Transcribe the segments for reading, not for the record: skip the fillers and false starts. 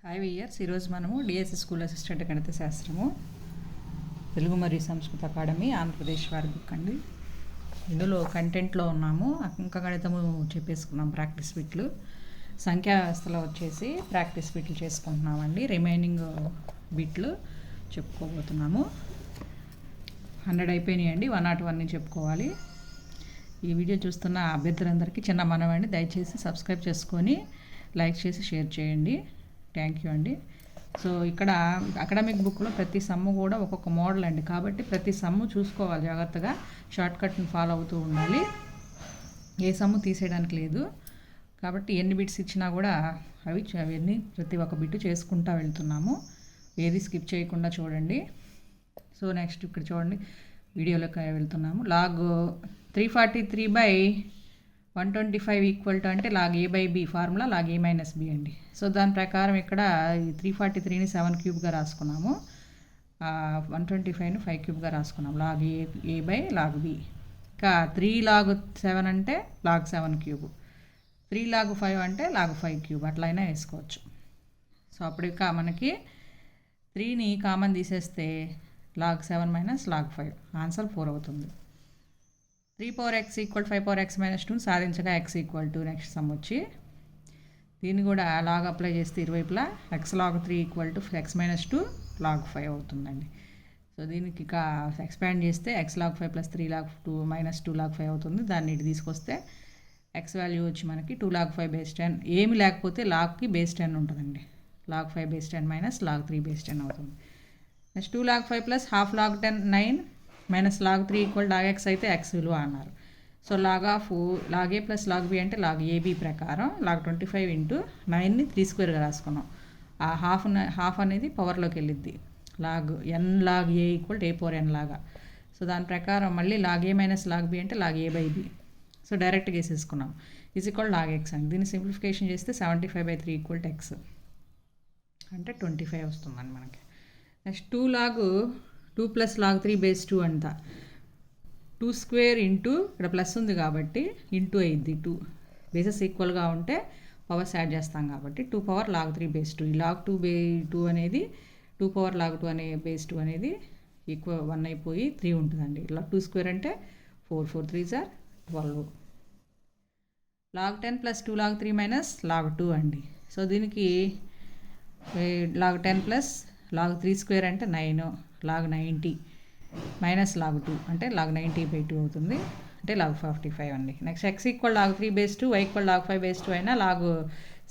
5 years ఈరోజు మనము DSC school assistant గణిత శాస్త్రము తెలుగు మరియు సంస్కృత అకాడమీ ఆంధ్రప్రదేశ్ వారి బుక్ అండి. ఇందులో కంటెంట్లో ఉన్నాము. అంక గణితము చెప్పేసుకున్నాం. ప్రాక్టీస్ బిట్లు సంఖ్యా వ్యవస్థలో వచ్చేసి ప్రాక్టీస్ బిట్లు చేసుకుంటున్నామండి. రిమైనింగ్ బిట్లు చెప్పుకోబోతున్నాము. 100 అయిపోయినాయండి. 101 చెప్పుకోవాలి. ఈ వీడియో చూస్తున్న అభ్యర్థులందరికీ చిన్న మనవండి, దయచేసి సబ్స్క్రైబ్ చేసుకొని లైక్ చేసి షేర్ చేయండి. థ్యాంక్ యూ అండి. సో ఇక్కడ అకాడమిక్ బుక్లో ప్రతి సమ్ము కూడా ఒక్కొక్క మోడల్ అండి, కాబట్టి ప్రతి సమ్ము చూసుకోవాలి జాగ్రత్తగా. షార్ట్ కట్ని ఫాలో అవుతూ ఉండాలి. ఏ సమ్ము తీసేయడానికి లేదు. కాబట్టి ఎన్ని బిట్స్ ఇచ్చినా కూడా అవన్నీ ప్రతి ఒక్క బిట్టు చేసుకుంటూ వెళ్తున్నాము. ఏది స్కిప్ చేయకుండా చూడండి. సో నెక్స్ట్ ఇక్కడ చూడండి, వీడియోలోకి వెళ్తున్నాము. లాగ్ 343/125 ఈక్వల్ టు అంటే log a/b formula log a - b అండి. సో దాని ప్రకారం ఇక్కడ 343ని 7 క్యూబ్గా రాసుకున్నాము. 125ని 5 క్యూబ్గా రాసుకున్నాము. Log a/లాగ్ b. ఇంకా 3 log 7 అంటే లాగ్ 7 క్యూబ్, 3 log 5 అంటే లాగ్ 5 క్యూబ్, అట్లయినా వేసుకోవచ్చు. సో అప్పుడు ఇక మనకి 3ని కామన్ తీసేస్తే లాగ్ 7 - లాగ్ 5 ఆన్సర్ 4 అవుతుంది. 3x = 5x - 2 సాధించగా x = నెక్స్ట్ సమ్ వచ్చి దీన్ని కూడా లాగ్ అప్లై చేస్తే ఇరువైపులా x log 3 = x - 2 log 5 అవుతుందండి. సో దీనికి ఇక ఎక్స్పాండ్ చేస్తే x log 5 + 3 log 2 - 2 log 5 అవుతుంది. దాన్ని ఇటు తీసుకొస్తే x వాల్యూ వచ్చి మనకి 2 log 5 బేస్ 10, ఏమి లేకపోతే లాగ్కి బేస్ 10 ఉంటుందండి. log 5 బేస్ 10 - log 3 బేస్ 10 అవుతుంది. Next 2 log 5 + ½ log 10 9 - log 3 = log x అయితే x విలువ అన్నారు. So log a + log b అంటే log ab ప్రకారం log 25 × 9ని 3 స్క్వేర్గా రాసుకున్నాం. ఆ హాఫ్ అనేది పవర్లోకి వెళ్ళిద్ది. log n log a = a/n లాగా. సో దాని ప్రకారం మళ్ళీ log a - log b అంటే log a/b. సో డైరెక్ట్గా వేసేసుకున్నాం. = log x అండి. దీన్ని సింప్లిఫికేషన్ చేస్తే 75/3 = x అంటే 25 వస్తుందండి మనకి. నెక్స్ట్ 2 + log 3 బేస్ 2 అంట. 2 స్క్వేర్ ఇంటూ ఇక్కడ ప్లస్ ఉంది కాబట్టి ఇంటూ అయింది. 2 బేసెస్ ఈక్వల్గా ఉంటే పవర్స్ యాడ్ చేస్తాం కాబట్టి 2 power log 3 బేస్ 2. ఈ log 2 అనేది 2 power log 2 అనే బేస్ 2 అనేది ఈక్వల్ 1 అయిపోయి 3 ఉంటుందండి. ఇలా 2 స్క్వేర్ అంటే 4 4 3s are 12. log 10 + 2 log 3 - log 2 అండి. సో దీనికి log 10 + log 3 స్క్వేర్ అంటే 9, log 90 - log 2 అంటే log 90/2 అవుతుంది. అంటే log 45 అండి. Next x = log 3 base 2, y = log 5 base 2 అయినా log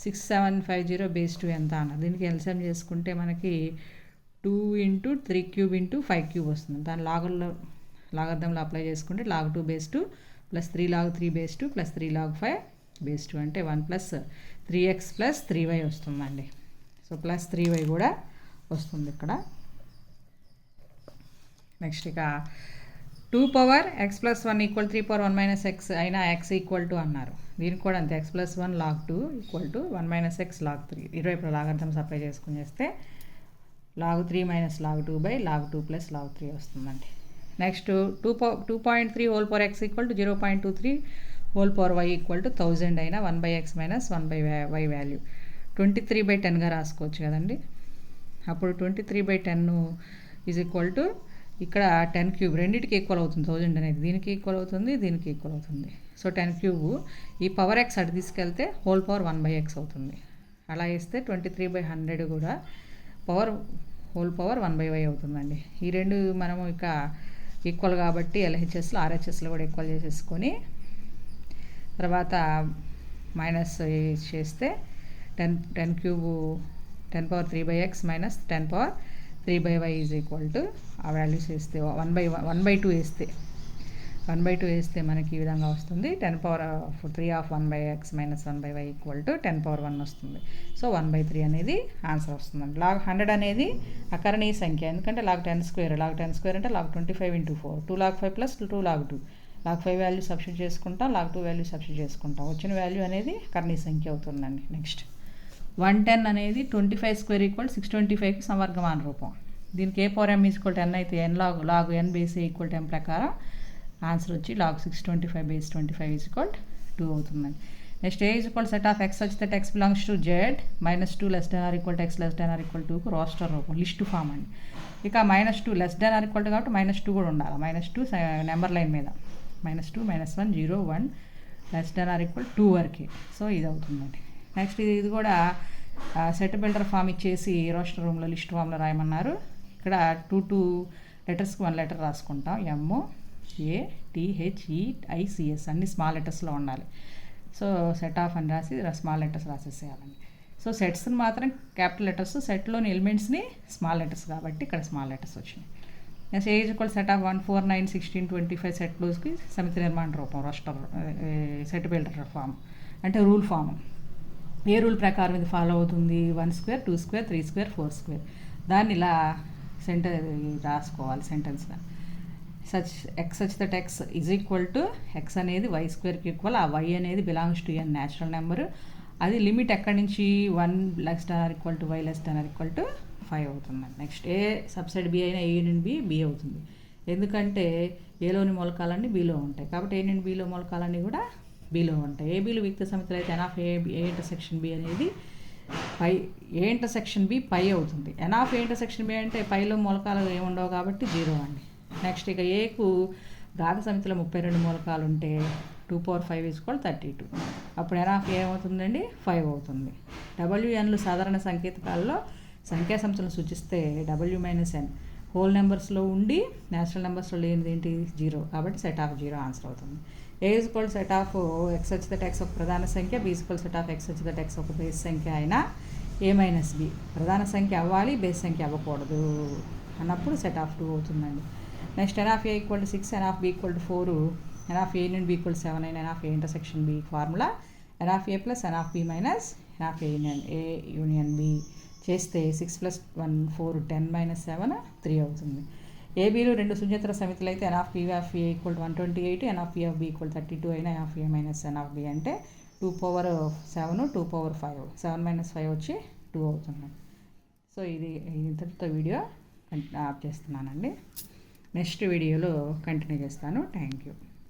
6750 బేస్ 2 ఎంత అన్న. దీనికి ఎల్సిఎం చేసుకుంటే మనకి 2 × 3³ × 5³ వస్తుంది. దాని లాగర్థంలో అప్లై చేసుకుంటే log 2 base 2 + 3 log 3 base 2 + 3 log 5 base 2 అంటే 1 + 3x + 3y వస్తుందండి. సో ప్లస్ 3y కూడా వస్తుంది ఇక్కడ. నెక్స్ట్ ఇక 2 power x + 1 = 3 power 1 - x అయినా x = అన్నారు. దీనికి కూడా అంతే. x + 1 log 2 = 1 - x log 3. ఇరువైపు logarithms apply చేసుకుని చేస్తే log 3 - log 2/log 2 + log 3 వస్తుందండి. Next 2.3 whole power x = 0.23 whole power y = 1000 అయినా 1/x - 1/y వాల్యూ 23/10గా రాసుకోవచ్చు కదండి. అప్పుడు 23/10 = ఇక్కడ 10³ రెండింటికి ఈక్వల్ అవుతుంది. 1000 అనేది దీనికి ఈక్వల్ అవుతుంది, దీనికి ఈక్వల్ అవుతుంది. సో 10³ ఈ పవర్ x అటు తీసుకెళ్తే హోల్ పవర్ 1/x అవుతుంది. అలా వేస్తే 23/100 కూడా హోల్ పవర్ 1/y అవుతుందండి. ఈ రెండు మనము ఇక ఈక్వల్ కాబట్టి LHSలో RHSలో కూడా ఈక్వల్ చేసేసుకొని తర్వాత మైనస్ చేస్తే 10³ 10^3/x - 10^3/y ఆ వాల్యూస్ వేస్తే 1/2 వేస్తే 1/2 వేస్తే మనకి ఈ విధంగా వస్తుంది. 10^3 of 1/x - 1/y = 10^1 వస్తుంది. సో 1/3 అనేది ఆన్సర్ వస్తుందండి. log 100 అనేది అకరణీయ సంఖ్య, ఎందుకంటే log 10² అంటే log 25 × 4 2 log 5 + 2 log 2 log 5 value substitute చేసుకుంటాం, log 2 వాల్యూ సబ్స్టిట్యూట్ చేసుకుంటాం. వచ్చిన వాల్యూ అనేది అకరణీయ సంఖ్య అవుతుందండి. నెక్స్ట్ 110 అనేది 25² = 625కి సమవర్గమాన రూపం. దీనికి a/m = 10 అయితే log n బేస్ a = 10 ప్రకారం ఆన్సర్ వచ్చి log 625 బేస్ 25 = 2 అవుతుందండి. Next A is equal set of x such that X belongs to Z -2 less than or equal to X less than or equal to roster రూపం list form అండి. ఇక -2 less than or equal to కాబట్టి -2 కూడా ఉండాలి. -2 number line మీద -2 -1 0 1 less than or equal 2 వరకే. So ఇది అవుతుందండి. నెక్స్ట్ ఇది కూడా సెట్ బిల్డర్ ఫామ్ ఇచ్చేసి రోస్టర్ రూమ్లో లిస్ట్ ఫామ్లో రాయమన్నారు. ఇక్కడ 2 లెటర్స్కి 1 లెటర్ రాసుకుంటాం. MOATHEICS అన్ని స్మాల్ లెటర్స్లో ఉండాలి. సో సెట్ ఆఫ్ అని రాసి స్మాల్ లెటర్స్ రాసేసేయాలండి. సో సెట్స్ని మాత్రం క్యాపిటల్ లెటర్స్, సెట్లోని ఎలిమెంట్స్ని స్మాల్ లెటర్స్ కాబట్టి ఇక్కడ స్మాల్ లెటర్స్ వచ్చినాయి. Next A is equal set of 1 4 9 16 25 set క్లోజ్కి సమితి నిర్మాణ రూపం రోస్టర్ సెట్ బిల్డర్ ఫామ్ అంటే రూల్ ఫామ్. ఏ రూల్ ప్రకారం ఇది ఫాలో అవుతుంది? 1 స్క్వేర్ 2 స్క్వేర్ 3 స్క్వేర్ 4 స్క్వేర్. దాన్ని ఇలా రాసుకోవాలి సెంటెన్స్గా. X such that x is equal to x అనేది వై స్క్వేర్కి ఈక్వల్. ఆ వై అనేది belongs to N natural number. అది లిమిట్ ఎక్కడి నుంచి 1 less than or equal to y less than or equal to 5 అవుతుందండి. నెక్స్ట్ ఏ సబ్సెట్ బి అయినా ఏ union B అవుతుంది. ఎందుకంటే ఏలోని మూలకాలన్నీ బీలో ఉంటాయి కాబట్టి ఏ యూనియన్ బిలో మూలకాలన్నీ కూడా బీలో ఉంటాయి. ఏబీలు విక్త సమితులు అయితే N of A intersection B అనేది పై ఏ ఇంటర్సెక్షన్ బి పై అవుతుంది. ఎన్ ఆఫ్ ఏ ఇంటర్సెక్షన్ బి అంటే పైలో మూలకాలు ఏముండవు కాబట్టి 0 అండి. నెక్స్ట్ ఇక ఏకు ఘాత సమితిలో 32 మూలకాలు ఉంటే 2/5 = 32. అప్పుడు ఎన్ ఆఫ్ ఏ ఏమవుతుందండి? 5 అవుతుంది. WNలు సాధారణ సంకేతకాల్లో సంఖ్యా సమితులను సూచిస్తే W - n హోల్ నెంబర్స్లో ఉండి న్యాచురల్ నెంబర్స్లో లేనిది ఏంటి? 0 కాబట్టి సెట్ ఆఫ్ 0 ఆన్సర్ అవుతుంది. A is equal set of x such that x ఒక ప్రధాన సంఖ్య, B is equal set of x such that x ఒక బేస్ సంఖ్య అయినా A - B ప్రధాన సంఖ్య అవ్వాలి, బేస్ సంఖ్య అవ్వకూడదు అన్నప్పుడు సెట్ ఆఫ్ 2 అవుతుందండి. Next N of A = 6, N of B = 4, N of A union B = 7 అయిన N of A intersection B formula N of A plus N of B minus N of A union B చేస్తే 6 + 1 4 10 - 7 3 అవుతుంది. ఏబీలు 2 శూన్యేతర సమితులు అయితే N of P of A = 128, N of P of B = 32 అయినా N of A minus N of B అంటే 2/7 2/5 7 - 5 వచ్చి 2 అవుతుంది. So ఇది ఇంతటితో వీడియో ఆఫ్ చేస్తున్నానండి. నెక్స్ట్ వీడియోలో కంటిన్యూ చేస్తాను. Thank you.